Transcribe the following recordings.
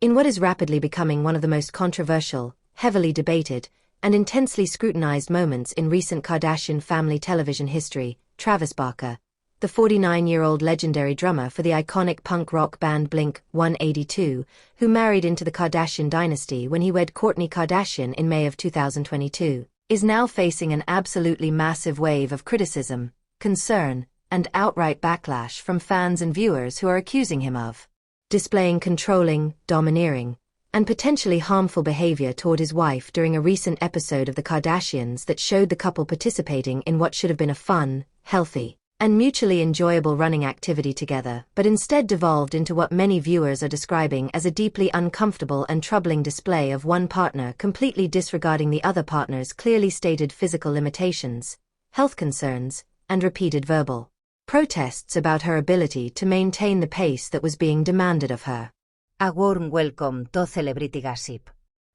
In what is rapidly becoming one of the most controversial, heavily debated, and intensely scrutinized moments in recent Kardashian family television history, Travis Barker, the 49-year-old legendary drummer for the iconic punk rock band Blink-182, who married into the Kardashian dynasty when he wed Kourtney Kardashian in May of 2022, is now facing an absolutely massive wave of criticism, concern, and outright backlash from fans and viewers who are accusing him of displaying controlling, domineering, and potentially harmful behavior toward his wife during a recent episode of The Kardashians that showed the couple participating in what should have been a fun, healthy, and mutually enjoyable running activity together, but instead devolved into what many viewers are describing as a deeply uncomfortable and troubling display of one partner completely disregarding the other partner's clearly stated physical limitations, health concerns, and repeated verbal protests about her ability to maintain the pace that was being demanded of her. A warm welcome to Celebrity Gossip.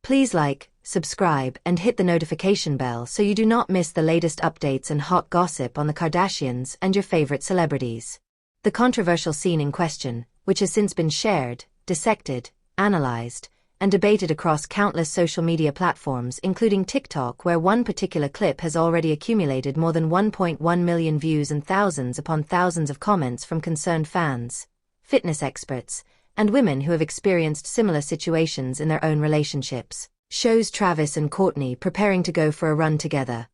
Please like, subscribe, and hit the notification bell so you do not miss the latest updates and hot gossip on the Kardashians and your favorite celebrities. The controversial scene in question, which has since been shared, dissected, analyzed, and debated across countless social media platforms including TikTok, where one particular clip has already accumulated more than 1.1 million views and thousands upon thousands of comments from concerned fans, fitness experts, and women who have experienced similar situations in their own relationships, shows Travis and Kourtney preparing to go for a run together,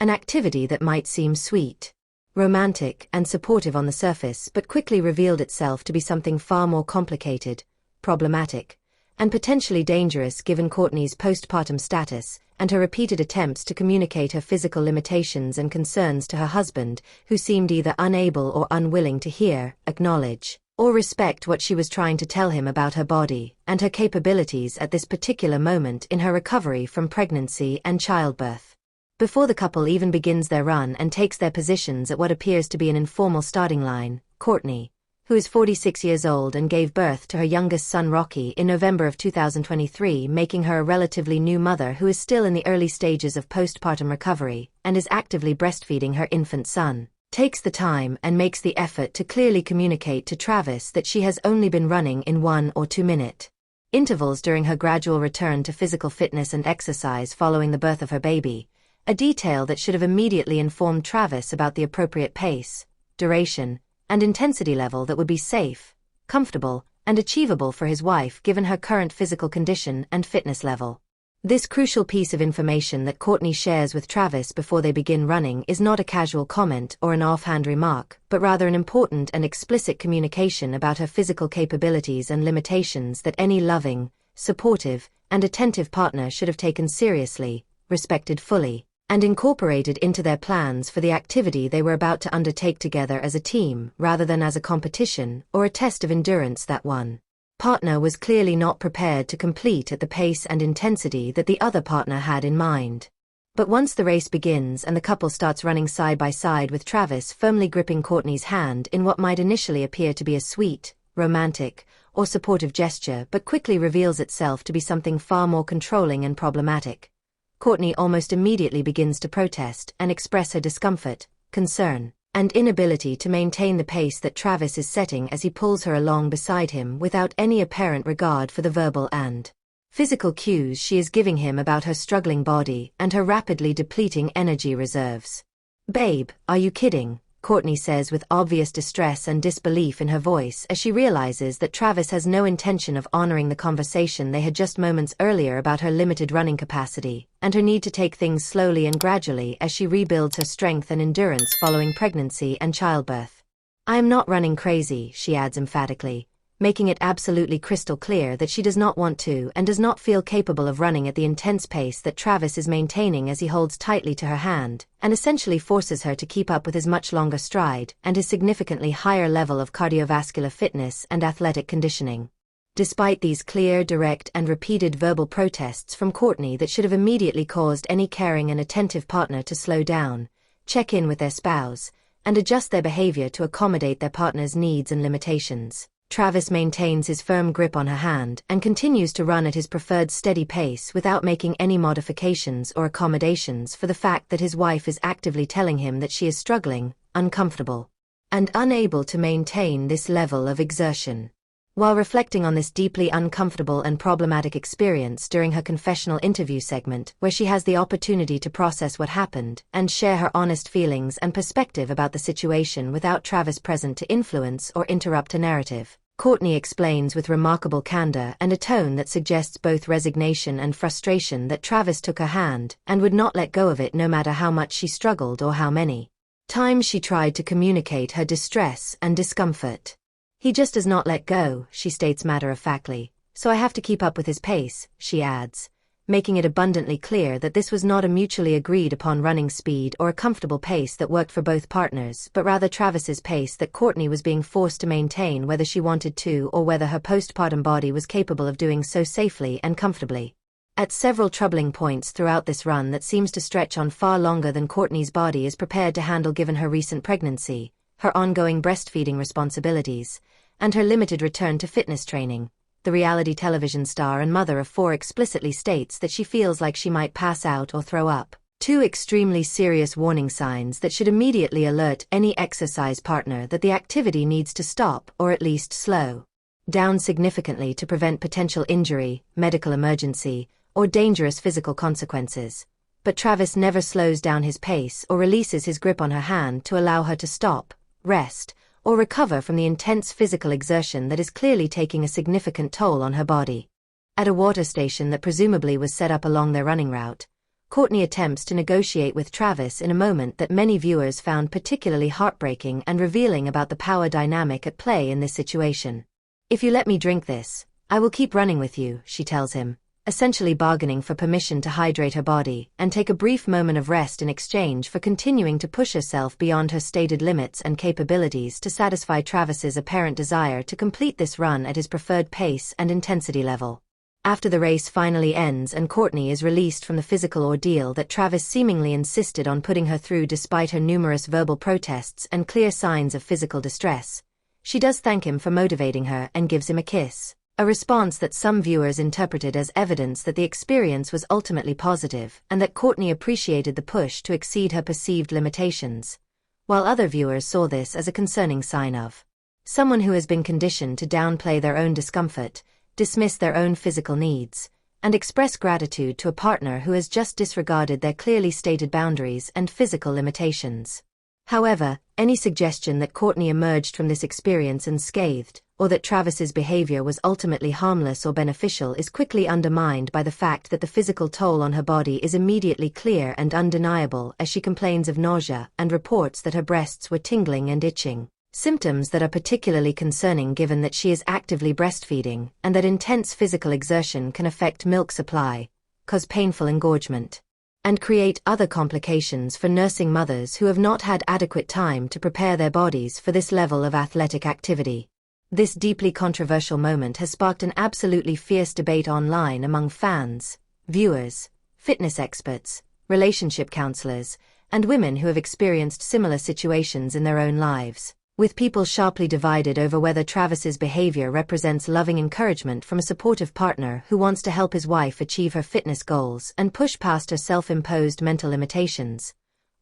an activity that might seem sweet, romantic, and supportive on the surface but quickly revealed itself to be something far more complicated, problematic, and potentially dangerous given Kourtney's postpartum status and her repeated attempts to communicate her physical limitations and concerns to her husband, who seemed either unable or unwilling to hear, acknowledge, or respect what she was trying to tell him about her body and her capabilities at this particular moment in her recovery from pregnancy and childbirth. Before the couple even begins their run and takes their positions at what appears to be an informal starting line, Kourtney, who is 46 years old and gave birth to her youngest son Rocky in November of 2023, making her a relatively new mother who is still in the early stages of postpartum recovery and is actively breastfeeding her infant son, takes the time and makes the effort to clearly communicate to Travis that she has only been running in 1 or 2 minute intervals during her gradual return to physical fitness and exercise following the birth of her baby, a detail that should have immediately informed Travis about the appropriate pace, duration, and intensity level that would be safe, comfortable, and achievable for his wife given her current physical condition and fitness level. This crucial piece of information that Kourtney shares with Travis before they begin running is not a casual comment or an offhand remark, but rather an important and explicit communication about her physical capabilities and limitations that any loving, supportive, and attentive partner should have taken seriously, respected fully, and incorporated into their plans for the activity they were about to undertake together as a team rather than as a competition or a test of endurance that one partner was clearly not prepared to complete at the pace and intensity that the other partner had in mind. But once the race begins and the couple starts running side by side with Travis firmly gripping Kourtney's hand in what might initially appear to be a sweet, romantic, or supportive gesture but quickly reveals itself to be something far more controlling and problematic, Kourtney almost immediately begins to protest and express her discomfort, concern, and inability to maintain the pace that Travis is setting as he pulls her along beside him without any apparent regard for the verbal and physical cues she is giving him about her struggling body and her rapidly depleting energy reserves. "Babe, are you kidding?" Kourtney says with obvious distress and disbelief in her voice as she realizes that Travis has no intention of honoring the conversation they had just moments earlier about her limited running capacity and her need to take things slowly and gradually as she rebuilds her strength and endurance following pregnancy and childbirth. "I am not running crazy," she adds emphatically, making it absolutely crystal clear that she does not want to and does not feel capable of running at the intense pace that Travis is maintaining as he holds tightly to her hand and essentially forces her to keep up with his much longer stride and his significantly higher level of cardiovascular fitness and athletic conditioning. Despite these clear, direct, and repeated verbal protests from Kourtney that should have immediately caused any caring and attentive partner to slow down, check in with their spouse, and adjust their behavior to accommodate their partner's needs and limitations, Travis maintains his firm grip on her hand and continues to run at his preferred steady pace without making any modifications or accommodations for the fact that his wife is actively telling him that she is struggling, uncomfortable, and unable to maintain this level of exertion. While reflecting on this deeply uncomfortable and problematic experience during her confessional interview segment, where she has the opportunity to process what happened and share her honest feelings and perspective about the situation without Travis present to influence or interrupt a narrative, Kourtney explains with remarkable candor and a tone that suggests both resignation and frustration that Travis took her hand and would not let go of it no matter how much she struggled or how many times she tried to communicate her distress and discomfort. "He just does not let go," she states matter-of-factly, "so I have to keep up with his pace," she adds, making it abundantly clear that this was not a mutually agreed-upon running speed or a comfortable pace that worked for both partners, but rather Travis's pace that Kourtney was being forced to maintain whether she wanted to or whether her postpartum body was capable of doing so safely and comfortably. At several troubling points throughout this run that seems to stretch on far longer than Kourtney's body is prepared to handle given her recent pregnancy, her ongoing breastfeeding responsibilities, and her limited return to fitness training, the reality television star and mother of 4 explicitly states that she feels like she might pass out or throw up. 2 extremely serious warning signs that should immediately alert any exercise partner that the activity needs to stop or at least slow down significantly to prevent potential injury, medical emergency, or dangerous physical consequences. But Travis never slows down his pace or releases his grip on her hand to allow her to stop, rest, or recover from the intense physical exertion that is clearly taking a significant toll on her body. At a water station that presumably was set up along their running route, Kourtney attempts to negotiate with Travis in a moment that many viewers found particularly heartbreaking and revealing about the power dynamic at play in this situation. "If you let me drink this, I will keep running with you," she tells him, essentially bargaining for permission to hydrate her body and take a brief moment of rest in exchange for continuing to push herself beyond her stated limits and capabilities to satisfy Travis's apparent desire to complete this run at his preferred pace and intensity level. After the race finally ends and Kourtney is released from the physical ordeal that Travis seemingly insisted on putting her through despite her numerous verbal protests and clear signs of physical distress, she does thank him for motivating her and gives him a kiss. A response that some viewers interpreted as evidence that the experience was ultimately positive and that Kourtney appreciated the push to exceed her perceived limitations, while other viewers saw this as a concerning sign of someone who has been conditioned to downplay their own discomfort, dismiss their own physical needs, and express gratitude to a partner who has just disregarded their clearly stated boundaries and physical limitations. However, any suggestion that Kourtney emerged from this experience unscathed, or that Travis's behavior was ultimately harmless or beneficial is quickly undermined by the fact that the physical toll on her body is immediately clear and undeniable as she complains of nausea and reports that her breasts were tingling and itching, symptoms that are particularly concerning given that she is actively breastfeeding and that intense physical exertion can affect milk supply, cause painful engorgement, and create other complications for nursing mothers who have not had adequate time to prepare their bodies for this level of athletic activity. This deeply controversial moment has sparked an absolutely fierce debate online among fans, viewers, fitness experts, relationship counselors, and women who have experienced similar situations in their own lives, with people sharply divided over whether Travis's behavior represents loving encouragement from a supportive partner who wants to help his wife achieve her fitness goals and push past her self-imposed mental limitations,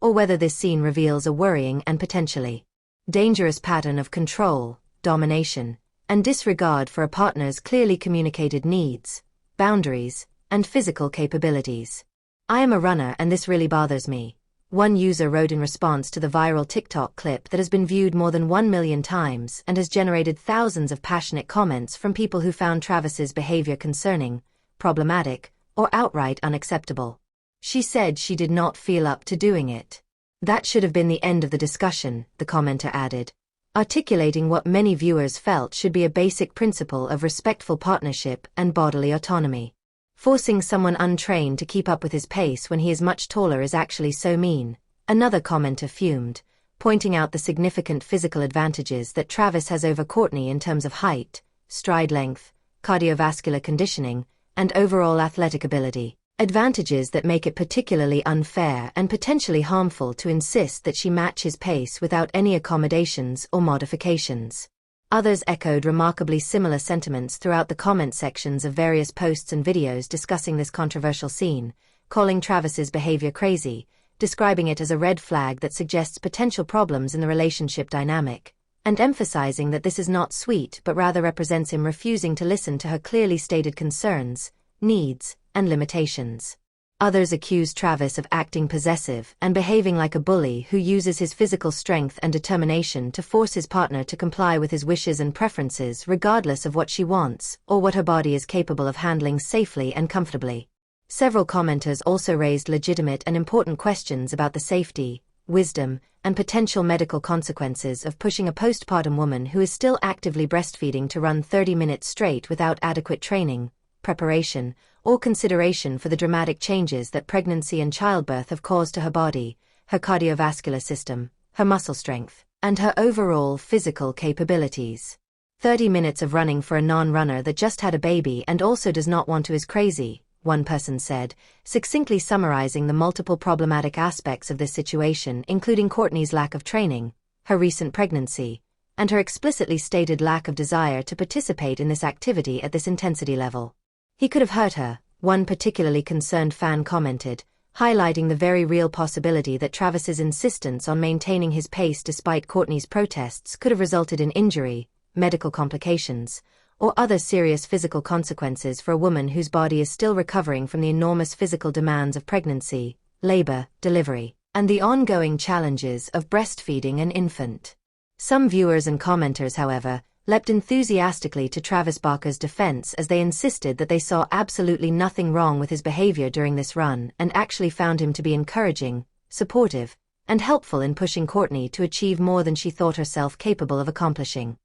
or whether this scene reveals a worrying and potentially dangerous pattern of control, domination, and disregard for a partner's clearly communicated needs, boundaries, and physical capabilities. "I am a runner and this really bothers me," one user wrote in response to the viral TikTok clip that has been viewed more than 1 million times and has generated thousands of passionate comments from people who found Travis's behavior concerning, problematic, or outright unacceptable. She said she did not feel up to doing it. "That should have been the end of the discussion," the commenter added, articulating what many viewers felt should be a basic principle of respectful partnership and bodily autonomy. "Forcing someone untrained to keep up with his pace when he is much taller is actually so mean," another commenter fumed, pointing out the significant physical advantages that Travis has over Kourtney in terms of height, stride length, cardiovascular conditioning, and overall athletic ability. Advantages that make it particularly unfair and potentially harmful to insist that she match his pace without any accommodations or modifications. Others echoed remarkably similar sentiments throughout the comment sections of various posts and videos discussing this controversial scene, calling Travis's behavior crazy, describing it as a red flag that suggests potential problems in the relationship dynamic, and emphasizing that this is not sweet but rather represents him refusing to listen to her clearly stated concerns, needs, and limitations. Others accuse Travis of acting possessive and behaving like a bully who uses his physical strength and determination to force his partner to comply with his wishes and preferences regardless of what she wants or what her body is capable of handling safely and comfortably. Several commenters also raised legitimate and important questions about the safety, wisdom, and potential medical consequences of pushing a postpartum woman who is still actively breastfeeding to run 30 minutes straight without adequate training, preparation, or consideration for the dramatic changes that pregnancy and childbirth have caused to her body, her cardiovascular system, her muscle strength, and her overall physical capabilities. 30 minutes of running for a non-runner that just had a baby and also does not want to is crazy, one person said, succinctly summarizing the multiple problematic aspects of this situation, including Kourtney's lack of training, her recent pregnancy, and her explicitly stated lack of desire to participate in this activity at this intensity level. He could have hurt her, one particularly concerned fan commented, highlighting the very real possibility that Travis's insistence on maintaining his pace despite Kourtney's protests could have resulted in injury, medical complications, or other serious physical consequences for a woman whose body is still recovering from the enormous physical demands of pregnancy, labor, delivery, and the ongoing challenges of breastfeeding an infant. Some viewers and commenters, however, leapt enthusiastically to Travis Barker's defense as they insisted that they saw absolutely nothing wrong with his behavior during this run and actually found him to be encouraging, supportive, and helpful in pushing Kourtney to achieve more than she thought herself capable of accomplishing.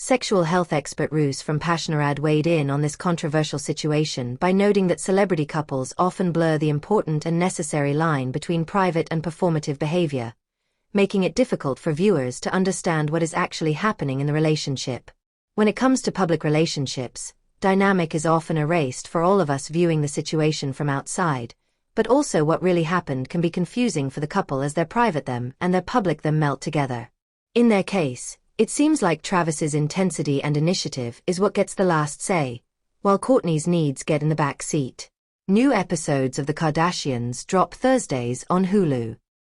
Sexual health expert Roos from Passionarad weighed in on this controversial situation by noting that celebrity couples often blur the important and necessary line between private and performative behavior, making it difficult for viewers to understand what is actually happening in the relationship. When it comes to public relationships, dynamic is often erased for all of us viewing the situation from outside, but also what really happened can be confusing for the couple as their private them and their public them melt together. In their case, it seems like Travis's intensity and initiative is what gets the last say, while Kourtney's needs get in the back seat. New episodes of The Kardashians drop Thursdays on Hulu.